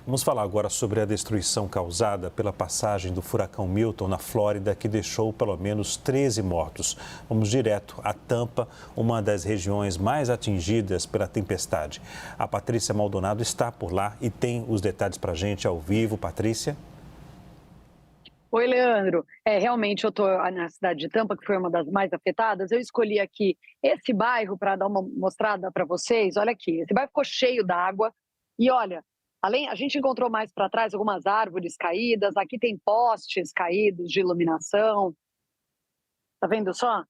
Vamos falar agora sobre a destruição causada pela passagem do furacão Milton na Flórida, que deixou pelo menos 13 mortos. Vamos direto a Tampa, uma das regiões mais atingidas pela tempestade. A Patrícia Maldonado está por lá e tem os detalhes para a gente ao vivo. Patrícia? Oi, Leandro. Realmente eu estou na cidade de Tampa, que foi uma das mais afetadas. Eu escolhi aqui esse bairro para dar uma mostrada para vocês. Olha aqui, esse bairro ficou cheio d'água. E olha, a gente encontrou mais para trás algumas árvores caídas. Aqui tem postes caídos de iluminação. Tá vendo só?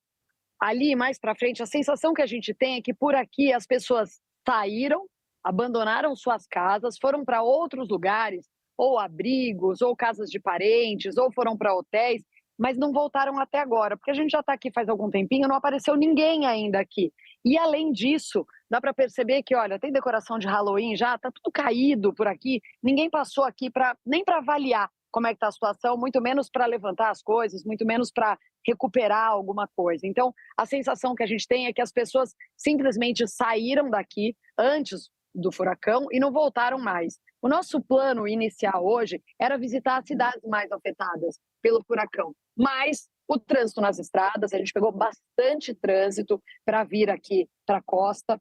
Ali mais para frente, a sensação que a gente tem é que por aqui as pessoas saíram, abandonaram suas casas, foram para outros lugares, ou abrigos, ou casas de parentes, ou foram para hotéis, mas não voltaram até agora, porque a gente já está aqui faz algum tempinho, não apareceu ninguém ainda aqui. E além disso, dá para perceber que, olha, tem decoração de Halloween já, tá tudo caído por aqui, ninguém passou aqui nem para avaliar como é que está a situação, muito menos para levantar as coisas, muito menos para recuperar alguma coisa. Então, a sensação que a gente tem é que as pessoas simplesmente saíram daqui antes do furacão e não voltaram mais. O nosso plano inicial hoje era visitar as cidades mais afetadas pelo furacão, mas o trânsito nas estradas, a gente pegou bastante trânsito para vir aqui para a costa.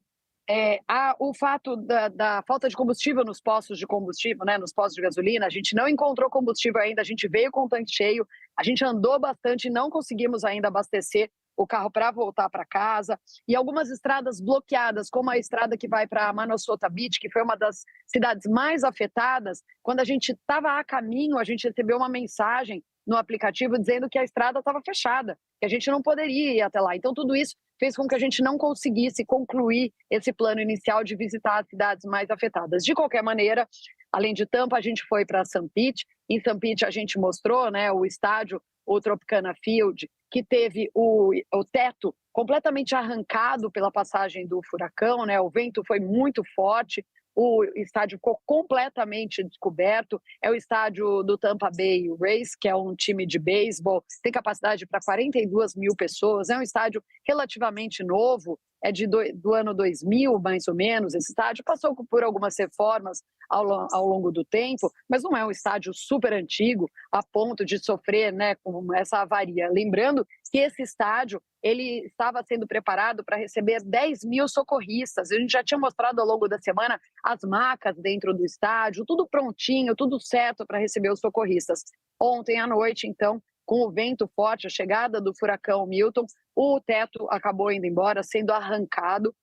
O fato da falta de combustível nos postos de combustível, né, nos postos de gasolina, a gente não encontrou combustível ainda, a gente veio com o tanque cheio, a gente andou bastante e não conseguimos ainda abastecer o carro para voltar para casa, e algumas estradas bloqueadas, como a estrada que vai para Minnesota Beach, que foi uma das cidades mais afetadas. Quando a gente estava a caminho, a gente recebeu uma mensagem no aplicativo dizendo que a estrada estava fechada, que a gente não poderia ir até lá. Então, tudo isso fez com que a gente não conseguisse concluir esse plano inicial de visitar as cidades mais afetadas. De qualquer maneira, além de Tampa, a gente foi para St. Pete. Em St. Pete, a gente mostrou, né, o estádio, o Tropicana Field, que teve o teto completamente arrancado pela passagem do furacão, né? O vento foi muito forte, o estádio ficou completamente descoberto. É o estádio do Tampa Bay Rays, que é um time de beisebol, tem capacidade para 42 mil pessoas, é um estádio relativamente novo, é do ano 2000, mais ou menos. Esse estádio passou por algumas reformas ao longo do tempo, mas não é um estádio super antigo a ponto de sofrer, né, com essa avaria. Lembrando que esse estádio ele estava sendo preparado para receber 10 mil socorristas. A gente já tinha mostrado ao longo da semana as macas dentro do estádio, tudo prontinho, tudo certo para receber os socorristas. Ontem à noite, então, com o vento forte, a chegada do furacão Milton, o teto acabou indo embora, sendo arrancado.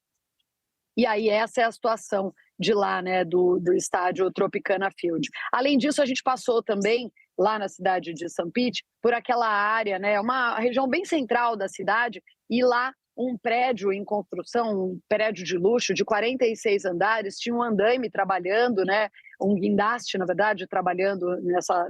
E aí essa é a situação de lá, né, do estádio Tropicana Field. Além disso, a gente passou também lá na cidade de St. Pete por aquela área, né, uma região bem central da cidade, e lá um prédio em construção, um prédio de luxo de 46 andares, tinha um andaime trabalhando, né, um guindaste, na verdade, trabalhando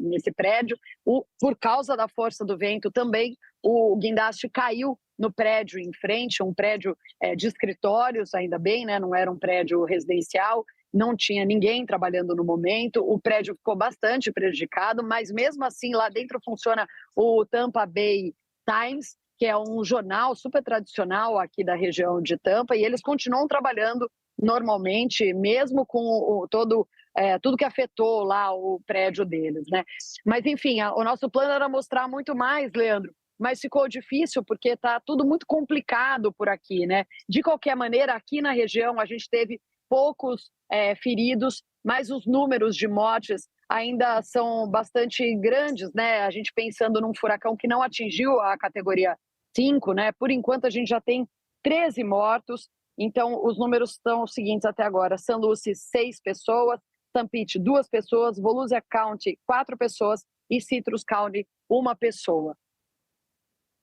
nesse prédio. Por causa da força do vento também, o guindaste caiu no prédio em frente, um prédio de escritórios, ainda bem, né? Não era um prédio residencial, não tinha ninguém trabalhando no momento, o prédio ficou bastante prejudicado, mas mesmo assim lá dentro funciona o Tampa Bay Times, que é um jornal super tradicional aqui da região de Tampa, e eles continuam trabalhando normalmente, mesmo com tudo que afetou lá o prédio deles, né? Mas enfim, o nosso plano era mostrar muito mais, Leandro, mas ficou difícil porque está tudo muito complicado por aqui, né? De qualquer maneira, aqui na região a gente teve poucos feridos, mas os números de mortes ainda são bastante grandes, né? A gente pensando num furacão que não atingiu a categoria 5, né? Por enquanto a gente já tem 13 mortos, então os números são os seguintes até agora: San Lucie, 6 pessoas, St. Pete, 2 pessoas, Volusia County, 4 pessoas e Citrus County, 1 pessoa.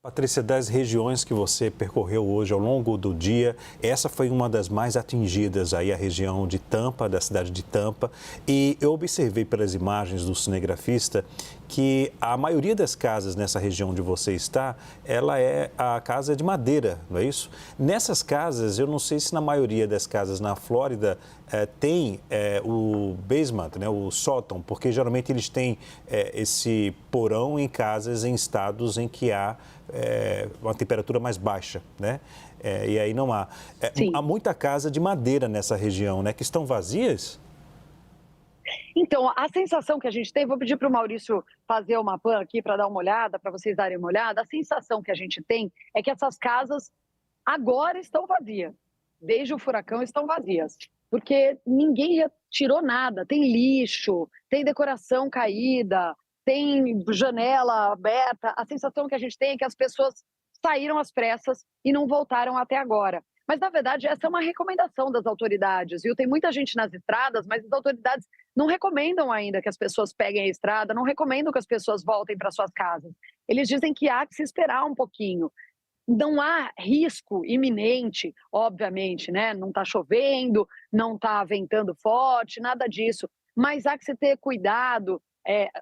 Patrícia, das regiões que você percorreu hoje ao longo do dia, essa foi uma das mais atingidas, aí a região de Tampa, da cidade de Tampa, e eu observei pelas imagens do cinegrafista que a maioria das casas nessa região onde você está, ela é a casa de madeira, não é isso? Nessas casas, eu não sei se na maioria das casas na Flórida tem o basement, né, o sótão, porque geralmente eles têm esse porão em casas em estados em que há uma temperatura mais baixa, né? E aí não há. Há muita casa de madeira nessa região, né? Que estão vazias? Então, a sensação que a gente tem, vou pedir para o Maurício fazer uma pan aqui para dar uma olhada, para vocês darem uma olhada. A sensação que a gente tem é que essas casas agora estão vazias, desde o furacão estão vazias, porque ninguém retirou nada. Tem lixo, tem decoração caída, tem janela aberta. A sensação que a gente tem é que as pessoas saíram às pressas e não voltaram até agora. Mas, na verdade, essa é uma recomendação das autoridades, viu? Tem muita gente nas estradas, mas as autoridades não recomendam ainda que as pessoas peguem a estrada, não recomendam que as pessoas voltem para suas casas. Eles dizem que há que se esperar um pouquinho. Não há risco iminente, obviamente, né? Não está chovendo, não está ventando forte, nada disso. Mas há que se ter cuidado.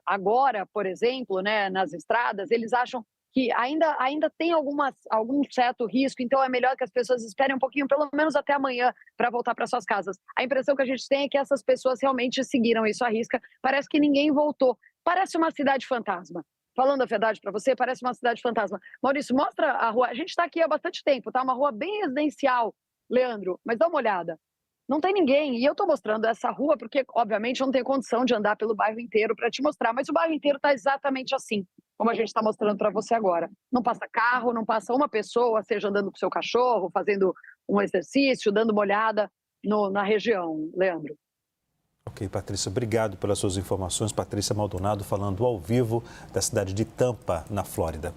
Agora, por exemplo, né, nas estradas, eles acham que ainda tem algum certo risco, então é melhor que as pessoas esperem um pouquinho, pelo menos até amanhã, para voltar para suas casas. A impressão que a gente tem é que essas pessoas realmente seguiram isso à risca, parece que ninguém voltou. Parece uma cidade fantasma. Falando a verdade para você, parece uma cidade fantasma. Maurício, mostra a rua. A gente está aqui há bastante tempo, tá? Uma rua bem residencial, Leandro, mas dá uma olhada. Não tem ninguém. E eu estou mostrando essa rua porque, obviamente, eu não tenho condição de andar pelo bairro inteiro para te mostrar, mas o bairro inteiro está exatamente assim, como a gente está mostrando para você agora. Não passa carro, não passa uma pessoa, seja andando com o seu cachorro, fazendo um exercício, dando uma olhada na região, Leandro. Ok, Patrícia, obrigado pelas suas informações. Patrícia Maldonado falando ao vivo da cidade de Tampa, na Flórida.